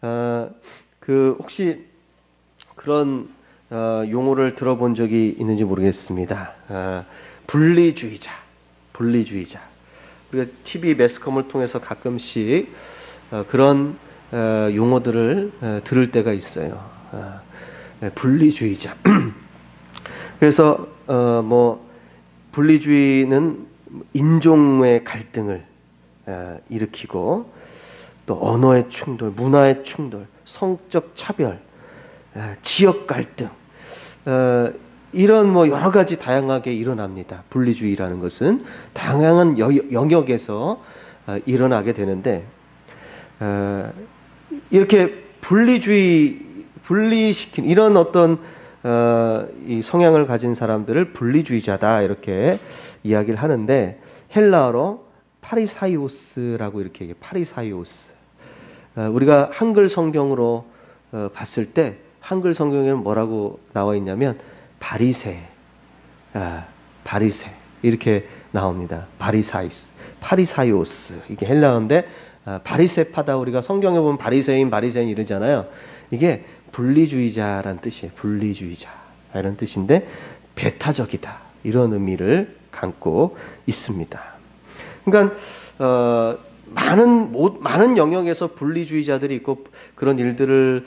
혹시 그런 용어를 들어본 적이 있는지 모르겠습니다. 분리주의자. 우리가 TV 매스컴을 통해서 가끔씩 그런 용어들을 들을 때가 있어요. 분리주의자. 그래서 분리주의는 인종의 갈등을 일으키고 또 언어의 충돌, 문화의 충돌, 성적 차별, 지역 갈등, 이런 여러 가지 다양하게 일어납니다. 분리주의라는 것은 다양한 영역에서 일어나게 되는데, 이렇게 분리시킨 이런 어떤 이 성향을 가진 사람들을 분리주의자다 이렇게 이야기를 하는데, 헬라어로 파리사이오스라고 이렇게 얘기해요. 파리사이오스. 우리가 한글 성경으로 봤을 때 한글 성경에는 뭐라고 나와 있냐면 바리새 이렇게 나옵니다. 파리사이오스. 이게 헬라어인데 바리새파다. 우리가 성경에 보면 바리새인 이러잖아요. 이게 분리주의자라는 뜻이에요. 분리주의자 이런 뜻인데 배타적이다 이런 의미를 갖고 있습니다. 그러니까 많은 영역에서 분리주의자들이 있고 그런 일들을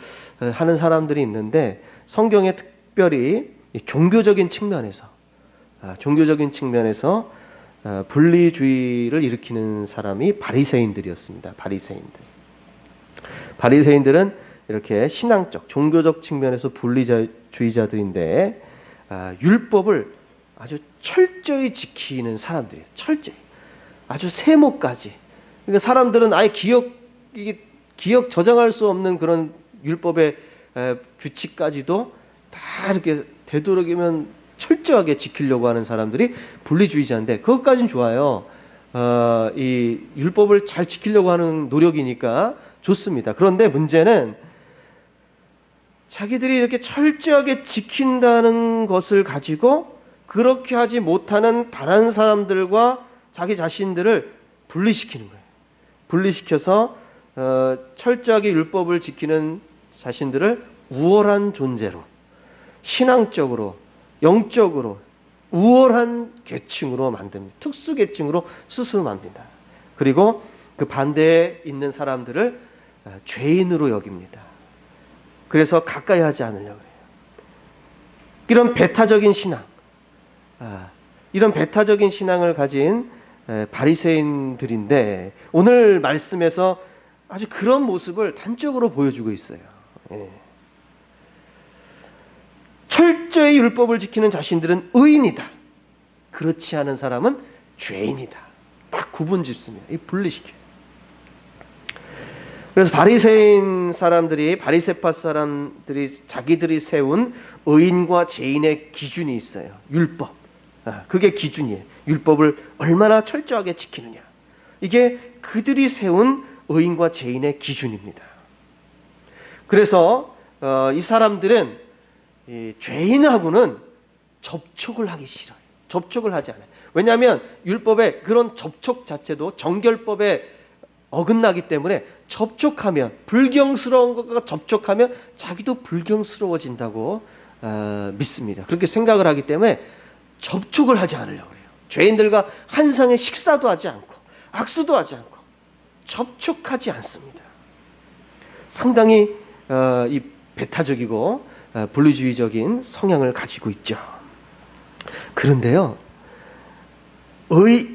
하는 사람들이 있는데, 성경에 특별히 종교적인 측면에서 분리주의를 일으키는 사람이 바리새인들이었습니다. 바리새인들은 이렇게 신앙적, 종교적 측면에서 분리주의자들인데 율법을 아주 철저히 지키는 사람들이에요. 철저히. 아주 세모까지. 그러니까 사람들은 아예 기억 저장할 수 없는 그런 율법의 규칙까지도 다 이렇게 되도록이면 철저하게 지키려고 하는 사람들이 분리주의자인데, 그것까진 좋아요. 이 율법을 잘 지키려고 하는 노력이니까 좋습니다. 그런데 문제는 자기들이 이렇게 철저하게 지킨다는 것을 가지고 그렇게 하지 못하는 다른 사람들과 자기 자신들을 분리시키는 거예요. 분리시켜서 철저하게 율법을 지키는 자신들을 우월한 존재로, 신앙적으로, 영적으로 우월한 계층으로 만듭니다. 특수 계층으로 스스로 만듭니다. 그리고 그 반대에 있는 사람들을 죄인으로 여깁니다. 그래서 가까이 하지 않으려고 해요. 이런 배타적인 신앙을 가진 바리새인들인데, 오늘 말씀에서 아주 그런 모습을 단적으로 보여주고 있어요. 철저히 율법을 지키는 자신들은 의인이다. 그렇지 않은 사람은 죄인이다. 딱 구분 짓습니다. 분리시켜요. 그래서 바리새파 사람들이 자기들이 세운 의인과 죄인의 기준이 있어요. 율법. 그게 기준이에요. 율법을 얼마나 철저하게 지키느냐. 이게 그들이 세운 의인과 죄인의 기준입니다. 그래서 이 사람들은 이 죄인하고는 접촉을 하기 싫어요. 접촉을 하지 않아요. 왜냐하면 율법의 그런 접촉 자체도 정결법에 어긋나기 때문에, 접촉하면 불경스러운 것과 접촉하면 자기도 불경스러워진다고 믿습니다. 그렇게 생각을 하기 때문에 접촉을 하지 않으려고 해요. 죄인들과 한 상의 식사도 하지 않고 악수도 하지 않고 접촉하지 않습니다. 상당히 이 배타적이고 분리주의적인 성향을 가지고 있죠. 그런데요,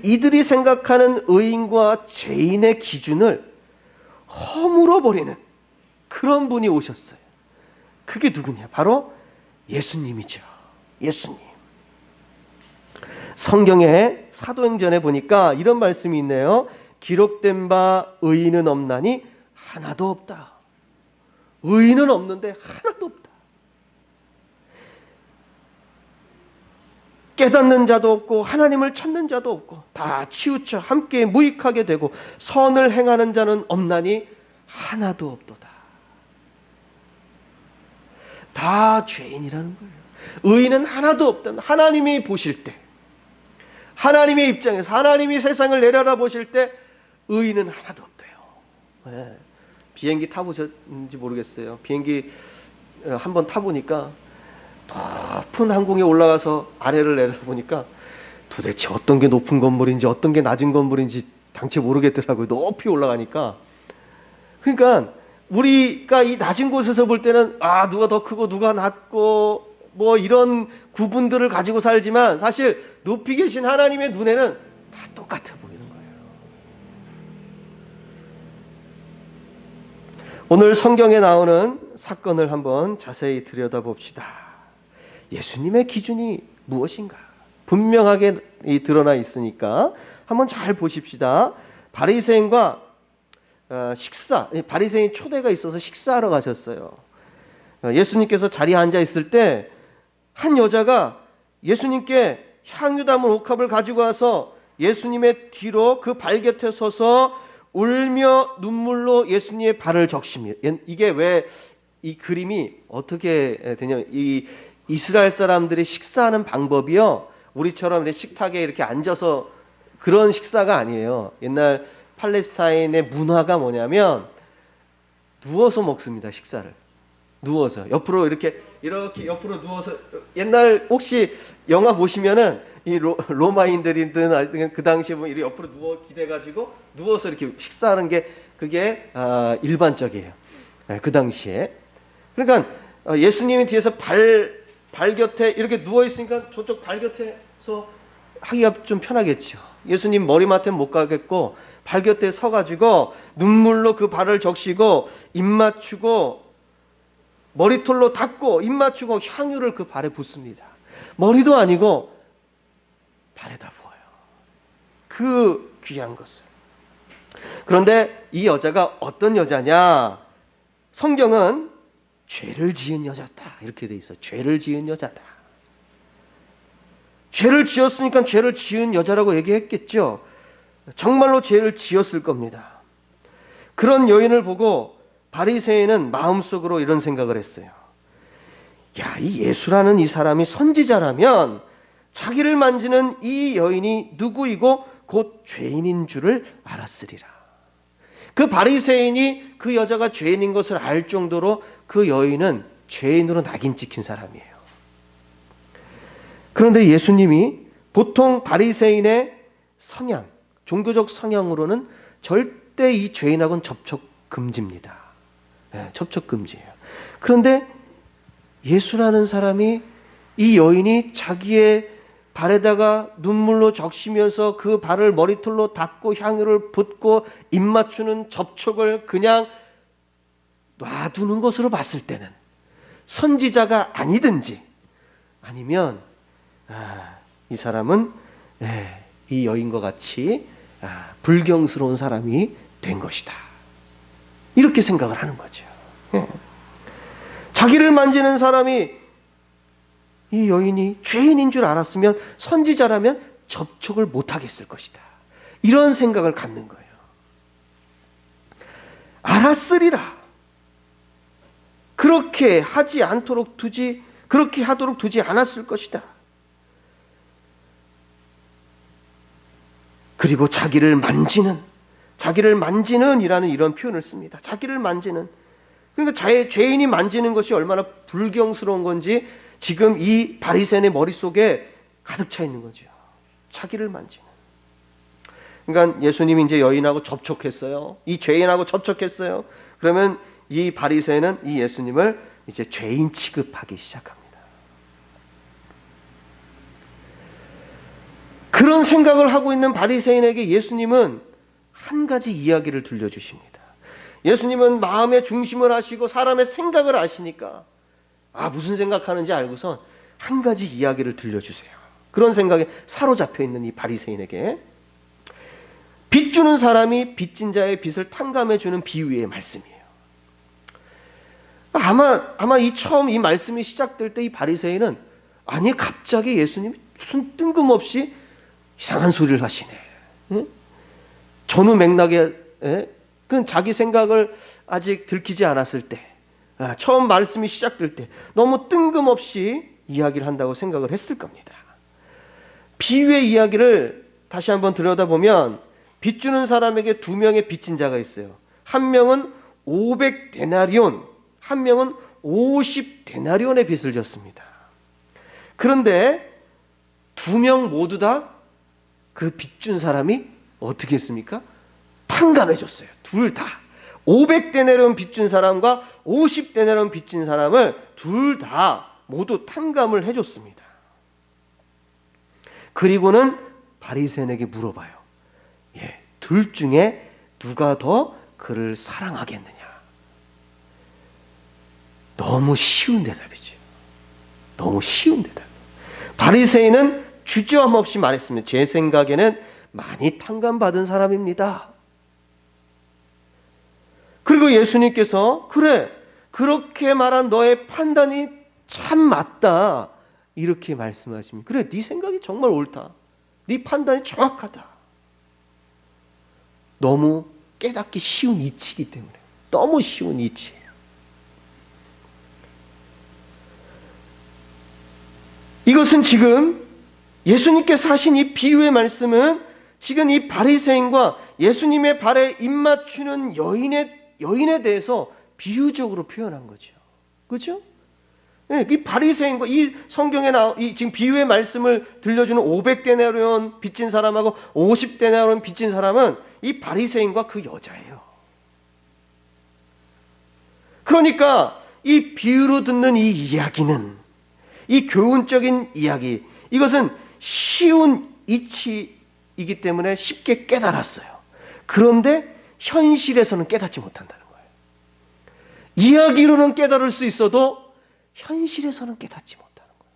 이들이 생각하는 의인과 죄인의 기준을 허물어 버리는 그런 분이 오셨어요. 그게 누구냐? 바로 예수님이죠. 예수님. 성경에 사도행전에 보니까 이런 말씀이 있네요. 기록된 바 의인은 없나니 하나도 없다. 의인은 없는데 하나도 없다. 깨닫는 자도 없고 하나님을 찾는 자도 없고 다 치우쳐 함께 무익하게 되고 선을 행하는 자는 없나니 하나도 없도다. 다 죄인이라는 거예요. 의인은 하나도 없다. 하나님이 보실 때, 하나님의 입장에서, 하나님이 세상을 내려다보실 때 의인은 하나도 없대요. 네. 비행기 타보셨는지 모르겠어요. 비행기 한번 타보니까 높은 항공에 올라가서 아래를 내려보니까 도대체 어떤 게 높은 건물인지 어떤 게 낮은 건물인지 당최 모르겠더라고요. 높이 올라가니까. 그러니까 우리가 이 낮은 곳에서 볼 때는 누가 더 크고 누가 낮고 뭐 이런 구분들을 가지고 살지만 사실 높이 계신 하나님의 눈에는 다 똑같아 보이는 거예요. 오늘 성경에 나오는 사건을 한번 자세히 들여다봅시다. 예수님의 기준이 무엇인가? 분명하게 드러나 있으니까 한번 잘 보십시다. 바리새인과 바리새인 초대가 있어서 식사하러 가셨어요. 예수님께서 자리에 앉아 있을 때 한 여자가 예수님께 향유 담은 옥합을 가지고 와서 예수님의 뒤로 그 발 곁에 서서 울며 눈물로 예수님의 발을 적십니다. 이게 왜 이 그림이 어떻게 되냐면 이 이스라엘 사람들이 식사하는 방법이요, 우리처럼 식탁에 이렇게 앉아서 그런 식사가 아니에요. 옛날 팔레스타인의 문화가 뭐냐면 누워서 먹습니다. 식사를 누워서 옆으로 이렇게 옆으로 누워서. 옛날 혹시 영화 보시면은 이 로마인들이든 그 당시에 보면 이렇게 옆으로 누워 기대가지고 누워서 이렇게 식사하는 게 그게 일반적이에요. 그 당시에. 그러니까 예수님이 뒤에서 발 곁에 이렇게 누워 있으니까 저쪽 발 곁에서 하기가 좀 편하겠죠. 예수님 머리맡에는 못 가겠고 발 곁에 서가지고 눈물로 그 발을 적시고 입 맞추고 머리털로 닦고 입 맞추고 향유를 그 발에 붓습니다. 머리도 아니고 발에다 부어요. 그 귀한 것을. 그런데 이 여자가 어떤 여자냐? 성경은 죄를 지은 여자다 이렇게 돼 있어요. 죄를 지은 여자다. 죄를 지었으니까 죄를 지은 여자라고 얘기했겠죠. 정말로 죄를 지었을 겁니다. 그런 여인을 보고 바리새인은 마음속으로 이런 생각을 했어요. 야, 이 예수라는 이 사람이 선지자라면 자기를 만지는 이 여인이 누구이고 곧 죄인인 줄을 알았으리라. 그 바리새인이 그 여자가 죄인인 것을 알 정도로 그 여인은 죄인으로 낙인 찍힌 사람이에요. 그런데 예수님이 보통 바리새인의 성향, 종교적 성향으로는 절대 이 죄인하고는 접촉 금지입니다. 접촉 금지예요. 그런데 예수라는 사람이 이 여인이 자기의 발에다가 눈물로 적시면서 그 발을 머리털로 닦고 향유를 붓고 입 맞추는 접촉을 그냥 놔두는 것으로 봤을 때는 선지자가 아니든지 아니면 이 사람은 이 여인과 같이 불경스러운 사람이 된 것이다. 이렇게 생각을 하는 거죠. 자기를 만지는 사람이 이 여인이 죄인인 줄 알았으면 선지자라면 접촉을 못하겠을 것이다. 이런 생각을 갖는 거예요. 알았으리라. 그렇게 하도록 두지 않았을 것이다. 그리고 자기를 만지는 이라는 이런 표현을 씁니다. 자기를 만지는. 그러니까 죄인이 만지는 것이 얼마나 불경스러운 건지 지금 이 바리새인의 머릿속에 가득 차 있는 거죠. 자기를 만지는. 그러니까 예수님이 이제 여인하고 접촉했어요. 이 죄인하고 접촉했어요. 그러면 이 바리새인은 이 예수님을 이제 죄인 취급하기 시작합니다. 그런 생각을 하고 있는 바리새인에게 예수님은 한 가지 이야기를 들려주십니다. 예수님은 마음의 중심을 아시고 사람의 생각을 아시니까 무슨 생각하는지 알고선 한 가지 이야기를 들려주세요. 그런 생각에 사로잡혀 있는 이 바리새인에게 빚 주는 사람이 빚진 자의 빚을 탕감해 주는 비유의 말씀이에요. 아마 처음 이 말씀이 시작될 때 이 바리새인은 갑자기 예수님이 무슨 뜬금없이 이상한 소리를 하시네. 전후 맥락에 그 자기 생각을 아직 들키지 않았을 때, 처음 말씀이 시작될 때 너무 뜬금없이 이야기를 한다고 생각을 했을 겁니다. 비유의 이야기를 다시 한번 들여다보면 빚 주는 사람에게 두 명의 빚진 자가 있어요. 한 명은 500데나리온, 한 명은 50데나리온의 빚을 졌습니다. 그런데 두 명 모두 다 그 빚 준 사람이 어떻게 했습니까? 탕감해줬어요. 둘 다. 500데나리온 빚 준 사람과 50데나리온 빚 진 사람을 둘 다 모두 탕감을 해줬습니다. 그리고는 바리새인에게 물어봐요. 둘 중에 누가 더 그를 사랑하겠느냐? 너무 쉬운 대답이죠. 너무 쉬운 대답. 바리새인은 주저함 없이 말했습니다. 제 생각에는 많이 탕감받은 사람입니다. 그리고 예수님께서 그래, 그렇게 말한 너의 판단이 참 맞다, 이렇게 말씀하십니다. 그래, 네 생각이 정말 옳다. 네 판단이 정확하다. 너무 깨닫기 쉬운 이치이기 때문에. 너무 쉬운 이치예요. 이것은 지금 예수님께서 하신 이 비유의 말씀은 지금 이 바리새인과 예수님의 발에 입맞추는 여인에 대해서 비유적으로 표현한 거죠. 그렇죠? 이 바리새인과 이 성경에 이 지금 비유의 말씀을 들려주는 500데나리온 빚진 사람하고 50데나리온 빚진 사람은 이 바리새인과 그 여자예요. 그러니까 이 비유로 듣는 이 이야기는, 이 교훈적인 이야기, 이것은 쉬운 이치이기 때문에 쉽게 깨달았어요. 그런데 현실에서는 깨닫지 못한다는 거예요. 이야기로는 깨달을 수 있어도 현실에서는 깨닫지 못하는 거예요.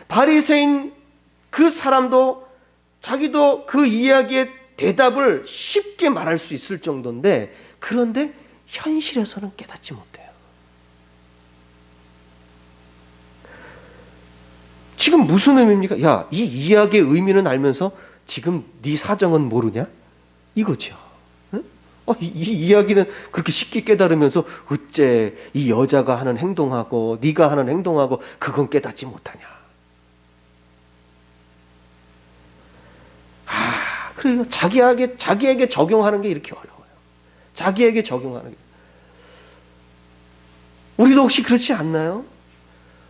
바리새인 그 사람도 자기도 그 이야기의 대답을 쉽게 말할 수 있을 정도인데, 그런데 현실에서는 깨닫지 못해요. 지금 무슨 의미입니까? 야, 이 이야기의 의미는 알면서 지금 네 사정은 모르냐? 이거죠. 응? 이 이야기는 그렇게 쉽게 깨달으면서 어째 이 여자가 하는 행동하고 네가 하는 행동하고 그건 깨닫지 못하냐? 그래요. 자기에게 적용하는 게 이렇게 어려워요. 자기에게 적용하는 게. 우리도 혹시 그렇지 않나요?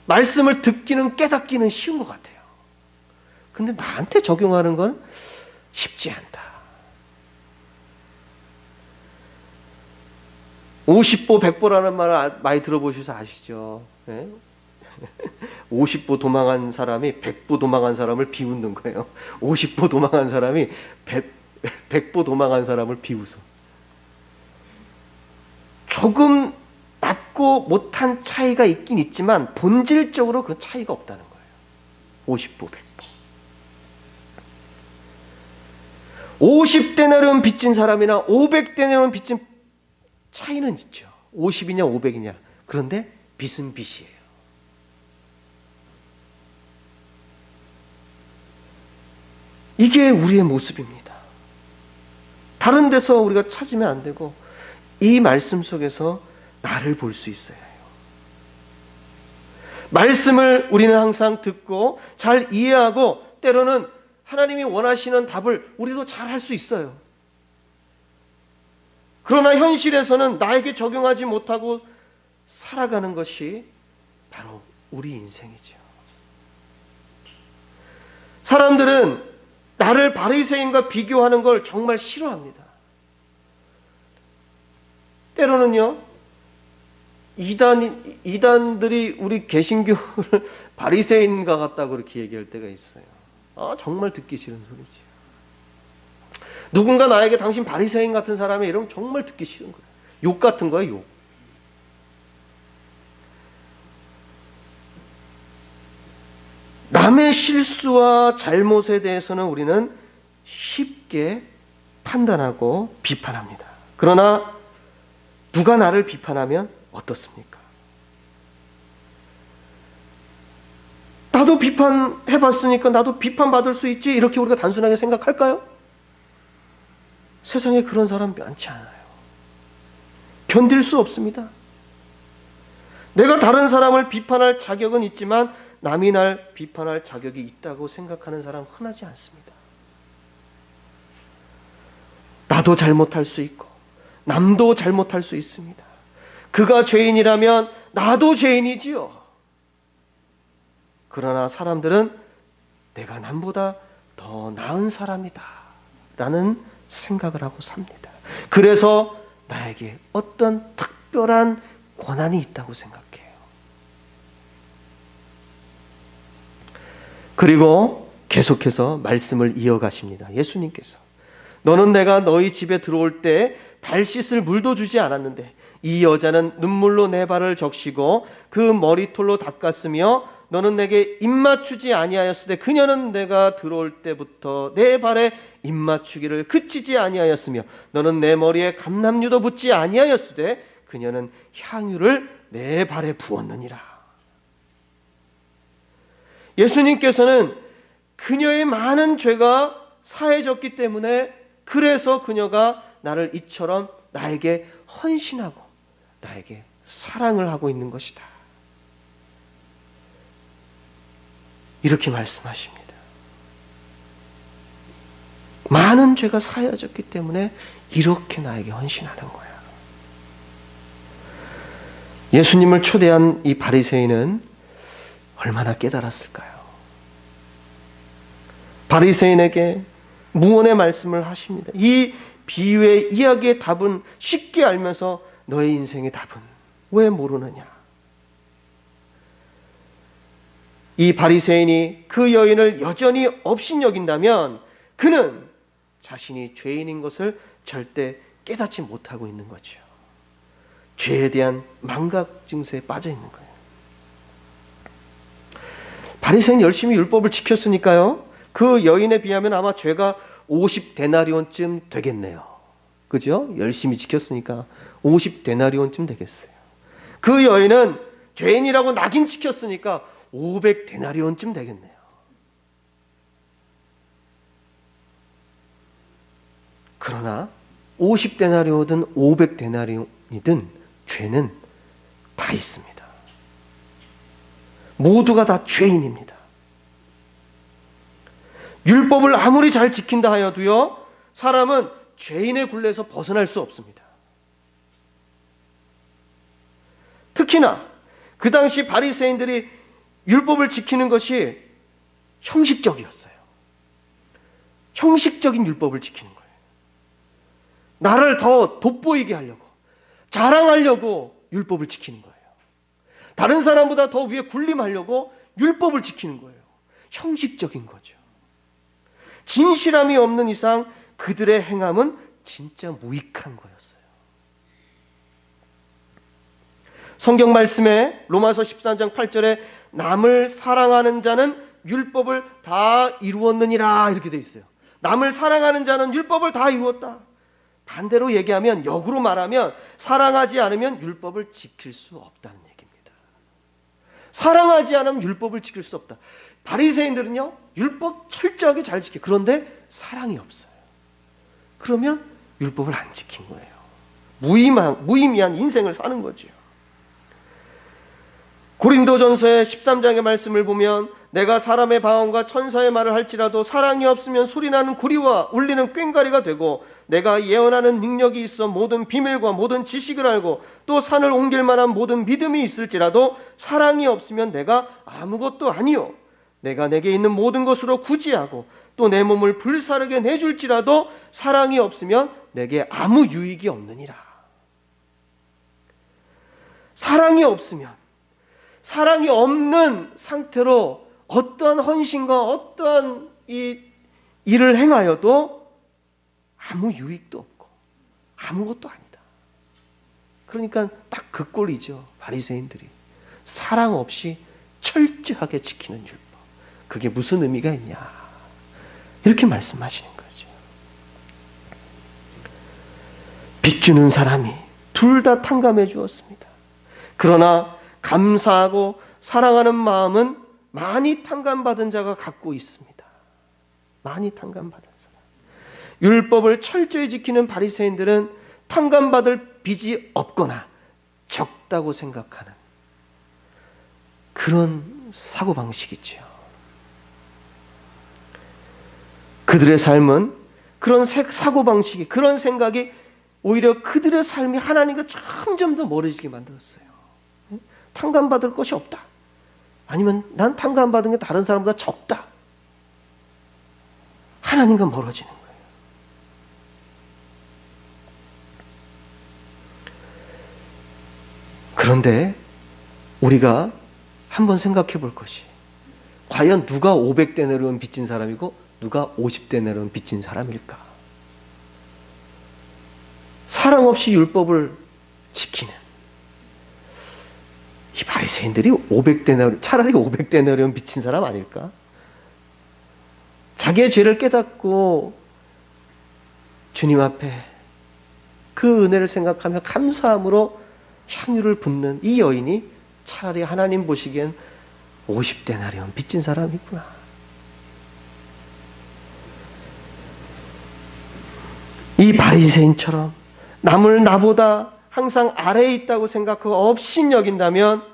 말씀을 듣기는 깨닫기는 쉬운 것 같아요. 근데 나한테 적용하는 건 쉽지 않다. 50보 100보라는 말을 많이 들어보셔서 아시죠? 네? 50보 도망한 사람이 100보 도망한 사람을 비웃는 거예요. 50보 도망한 사람이 100보 도망한 사람을 비웃어. 조금 낮고 못한 차이가 있긴 있지만 본질적으로 그 차이가 없다는 거예요. 50보 100보. 50데나리온 빚진 사람이나 500데나리온 빚진 차이는 있죠. 50이냐 500이냐. 그런데 빚은 빚이에요. 이게 우리의 모습입니다. 다른 데서 우리가 찾으면 안 되고 이 말씀 속에서 나를 볼 수 있어야 해요. 말씀을 우리는 항상 듣고 잘 이해하고 때로는 하나님이 원하시는 답을 우리도 잘 할 수 있어요. 그러나 현실에서는 나에게 적용하지 못하고 살아가는 것이 바로 우리 인생이죠. 사람들은 나를 바리새인과 비교하는 걸 정말 싫어합니다. 때로는요, 이단들이 우리 개신교를 바리새인과 같다고 그렇게 얘기할 때가 있어요. 정말 듣기 싫은 소리지. 누군가 나에게 당신 바리새인 같은 사람이 이러면 정말 듣기 싫은 거예요. 욕 같은 거야, 욕. 남의 실수와 잘못에 대해서는 우리는 쉽게 판단하고 비판합니다. 그러나 누가 나를 비판하면 어떻습니까? 나도 비판해봤으니까 나도 비판받을 수 있지, 이렇게 우리가 단순하게 생각할까요? 세상에 그런 사람 많지 않아요. 견딜 수 없습니다. 내가 다른 사람을 비판할 자격은 있지만 남이 날 비판할 자격이 있다고 생각하는 사람 흔하지 않습니다. 나도 잘못할 수 있고 남도 잘못할 수 있습니다. 그가 죄인이라면 나도 죄인이지요. 그러나 사람들은 내가 남보다 더 나은 사람이다 라는 생각을 하고 삽니다. 그래서 나에게 어떤 특별한 권한이 있다고 생각해요. 그리고 계속해서 말씀을 이어가십니다. 예수님께서 너는 내가 너희 집에 들어올 때 발 씻을 물도 주지 않았는데 이 여자는 눈물로 내 발을 적시고 그 머리털로 닦았으며 너는 내게 입맞추지 아니하였으되 그녀는 내가 들어올 때부터 내 발에 입맞추기를 그치지 아니하였으며 너는 내 머리에 감람유도 붓지 아니하였으되 그녀는 향유를 내 발에 부었느니라. 예수님께서는 그녀의 많은 죄가 사해졌기 때문에 그래서 그녀가 나를 이처럼 나에게 헌신하고 나에게 사랑을 하고 있는 것이다. 이렇게 말씀하십니다. 많은 죄가 사해졌기 때문에 이렇게 나에게 헌신하는 거야. 예수님을 초대한 이 바리새인은 얼마나 깨달았을까요? 바리새인에게 무언의 말씀을 하십니다. 이 비유의 이야기의 답은 쉽게 알면서 너의 인생의 답은 왜 모르느냐? 이 바리새인이 그 여인을 여전히 업신여긴다면 그는 자신이 죄인인 것을 절대 깨닫지 못하고 있는 거죠. 죄에 대한 망각 증세에 빠져 있는 거예요. 바리새인 열심히 율법을 지켰으니까요. 그 여인에 비하면 아마 죄가 50데나리온쯤 되겠네요. 그죠? 열심히 지켰으니까 50데나리온쯤 되겠어요. 그 여인은 죄인이라고 낙인 찍혔으니까 500데나리온쯤 되겠네요. 그러나 50데나리온이든 500데나리온이든 죄는 다 있습니다. 모두가 다 죄인입니다. 율법을 아무리 잘 지킨다 하여도요, 사람은 죄인의 굴레에서 벗어날 수 없습니다. 특히나 그 당시 바리새인들이 율법을 지키는 것이 형식적이었어요. 형식적인 율법을 지키는 거예요. 나를 더 돋보이게 하려고, 자랑하려고 율법을 지키는 거예요. 다른 사람보다 더 위에 군림하려고 율법을 지키는 거예요. 형식적인 거죠. 진실함이 없는 이상 그들의 행함은 진짜 무익한 거였어요. 성경 말씀에 로마서 13장 8절에 남을 사랑하는 자는 율법을 다 이루었느니라 이렇게 돼 있어요. 남을 사랑하는 자는 율법을 다 이루었다. 반대로 얘기하면, 역으로 말하면 사랑하지 않으면 율법을 지킬 수 없다는 얘기입니다. 사랑하지 않으면 율법을 지킬 수 없다. 바리새인들은요, 율법 철저하게 잘 지켜요. 그런데 사랑이 없어요. 그러면 율법을 안 지킨 거예요. 무의미한 인생을 사는 거죠. 고린도전서의 13장의 말씀을 보면 내가 사람의 방언과 천사의 말을 할지라도 사랑이 없으면 소리나는 구리와 울리는 꽹과리가 되고 내가 예언하는 능력이 있어 모든 비밀과 모든 지식을 알고 또 산을 옮길 만한 모든 믿음이 있을지라도 사랑이 없으면 내가 아무것도 아니요 내가 내게 있는 모든 것으로 구제하고 또 내 몸을 불사르게 내줄지라도 사랑이 없으면 내게 아무 유익이 없느니라. 사랑이 없으면, 사랑이 없는 상태로 어떠한 헌신과 어떠한 이 일을 행하여도 아무 유익도 없고 아무것도 아니다. 그러니까 딱 그 꼴이죠. 바리새인들이 사랑 없이 철저하게 지키는 율법, 그게 무슨 의미가 있냐, 이렇게 말씀하시는 거죠. 빚주는 사람이 둘 다 탕감해 주었습니다. 그러나 감사하고 사랑하는 마음은 많이 탕감받은 자가 갖고 있습니다. 많이 탕감받은 사람. 율법을 철저히 지키는 바리새인들은 탕감받을 빚이 없거나 적다고 생각하는 그런 사고방식이지요. 그들의 삶은 그런 사고방식이, 그런 생각이 오히려 그들의 삶이 하나님과 점점 더 멀어지게 만들었어요. 탕감받을 것이 없다. 아니면 난 탕감받은 게 다른 사람보다 적다. 하나님과 멀어지는 거예요. 그런데 우리가 한번 생각해 볼 것이, 과연 누가 500데나리온 빚진 사람이고 누가 50데나리온 빚진 사람일까? 사랑 없이 율법을 지키는 이 바리새인들이 500데나리온, 차라리 500데나리온 빚진 사람 아닐까? 자기의 죄를 깨닫고 주님 앞에 그 은혜를 생각하며 감사함으로 향유를 붓는 이 여인이 차라리 하나님 보시기엔 50데나리온 빚진 사람이구나. 이 바리새인처럼 남을 나보다 항상 아래에 있다고 생각하고 업신여긴다면,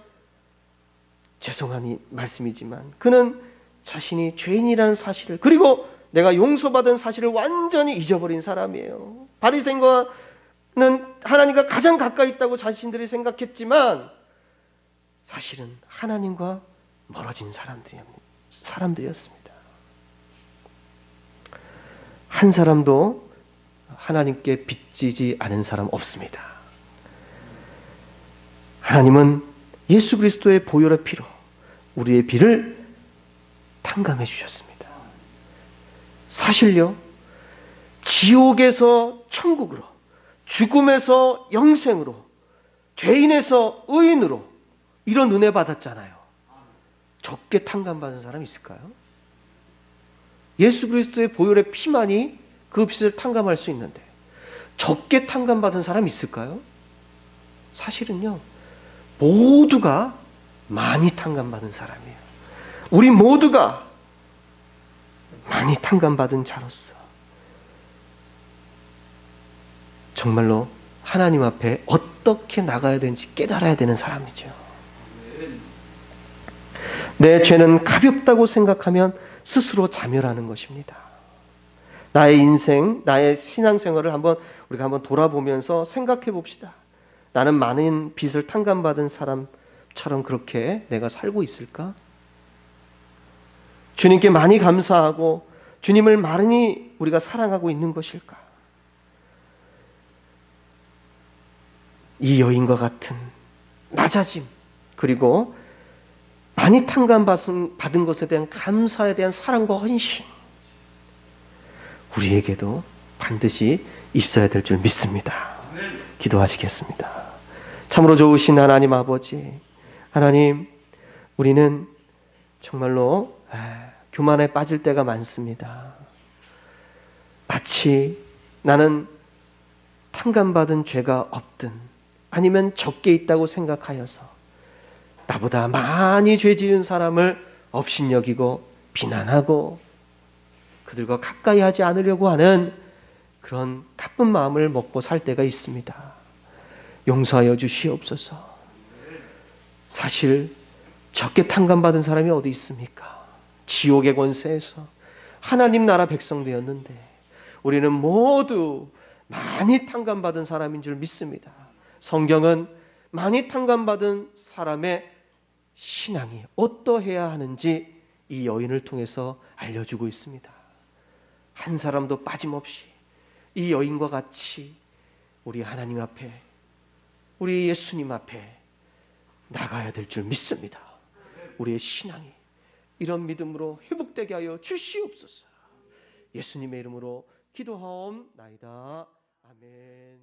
죄송한 말씀이지만 그는 자신이 죄인이라는 사실을, 그리고 내가 용서받은 사실을 완전히 잊어버린 사람이에요. 바리새인과는 하나님과 가장 가까이 있다고 자신들이 생각했지만 사실은 하나님과 멀어진 사람들이었습니다. 한 사람도 하나님께 빚지지 않은 사람 없습니다. 하나님은 예수 그리스도의 보혈의 피로 우리의 빚을 탕감해 주셨습니다. 사실요, 지옥에서 천국으로, 죽음에서 영생으로, 죄인에서 의인으로 이런 은혜 받았잖아요. 적게 탕감받은 사람 있을까요? 예수 그리스도의 보혈의 피만이 그 빚을 탕감할 수 있는데 적게 탕감받은 사람 있을까요? 사실은요, 모두가 많이 탕감받은 사람이에요. 우리 모두가 많이 탕감받은 자로서 정말로 하나님 앞에 어떻게 나가야 되는지 깨달아야 되는 사람이죠. 내 죄는 가볍다고 생각하면 스스로 자멸하는 것입니다. 나의 인생, 나의 신앙생활을 우리가 한번 돌아보면서 생각해 봅시다. 나는 많은 빚을 탕감받은 사람처럼 그렇게 내가 살고 있을까? 주님께 많이 감사하고 주님을 많이 우리가 사랑하고 있는 것일까? 이 여인과 같은 낮아짐, 그리고 많이 탕감받은 것에 대한 감사에 대한 사랑과 헌신, 우리에게도 반드시 있어야 될 줄 믿습니다. 기도하시겠습니다. 참으로 좋으신 하나님 아버지, 하나님, 우리는 정말로 교만에 빠질 때가 많습니다. 마치 나는 탕감받은 죄가 없든 아니면 적게 있다고 생각하여서 나보다 많이 죄 지은 사람을 업신여기고 비난하고 그들과 가까이 하지 않으려고 하는 그런 나쁜 마음을 먹고 살 때가 있습니다. 용서하여 주시옵소서. 사실 적게 탕감받은 사람이 어디 있습니까? 지옥의 권세에서 하나님 나라 백성 되었는데 우리는 모두 많이 탕감받은 사람인 줄 믿습니다. 성경은 많이 탕감받은 사람의 신앙이 어떠해야 하는지 이 여인을 통해서 알려주고 있습니다. 한 사람도 빠짐없이 이 여인과 같이 우리 하나님 앞에, 우리 예수님 앞에 나가야 될 줄 믿습니다. 우리의 신앙이 이런 믿음으로 회복되게 하여 주시옵소서. 예수님의 이름으로 기도하옵나이다. 아멘.